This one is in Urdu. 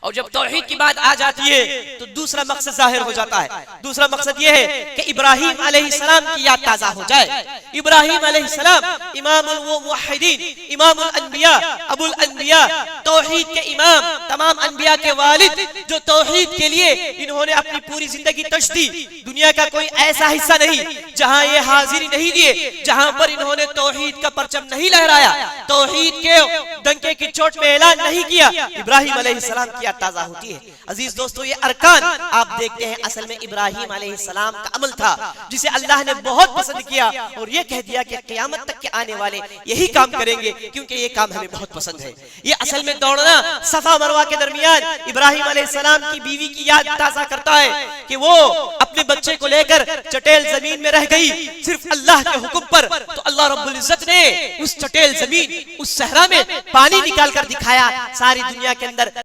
اور جب توحید کی بات آ جاتی ہے تو دوسرا مقصد ظاہر ہو جاتا ہے. دوسرا مقصد یہ ہے کہ ابراہیم علیہ السلام کی یاد تازہ ہو جائے. ابراہیم علیہ السلام امام الموحدین، امام الانبیاء، ابو الانبیاء، توحید کے امام، تمام انبیاء کے والد، جو توحید کے لیے انہوں نے اپنی پوری زندگی تشدی. دنیا کا کوئی ایسا حصہ نہیں جہاں یہ حاضری نہیں دیے، جہاں پر انہوں نے توحید کا پرچم نہیں لہرایا، توحید کے ڈنکے کی چوٹ پہ اعلان نہیں کیا. ابراہیم علیہ السلام کی یاد تازہ ہوتی ہے. عزیز دوستو، یہ ارکان آپ دیکھتے ہیں اصل میں ابراہیم علیہ السلام کا عمل تھا جسے اللہ نے بہت پسند کیا اور یہ کہہ دیا کہ قیامت تک کے آنے والے یہی کام کریں گے کیونکہ یہ کام ہمیں بہت پسند ہے. یہ اصل میں دوڑنا صفا مروہ کے درمیان ابراہیم علیہ السلام کی بیوی کی یاد تازہ کرتا ہے کہ وہ اپنے بچے کو لے کر چٹیل زمین میں رہ گئی صرف اللہ کے حکم پر. تو اللہ رب العزت نے اس چٹیل زمین، اس صحرا میں پانی نکال کر دکھایا. ساری دنیا کے اندر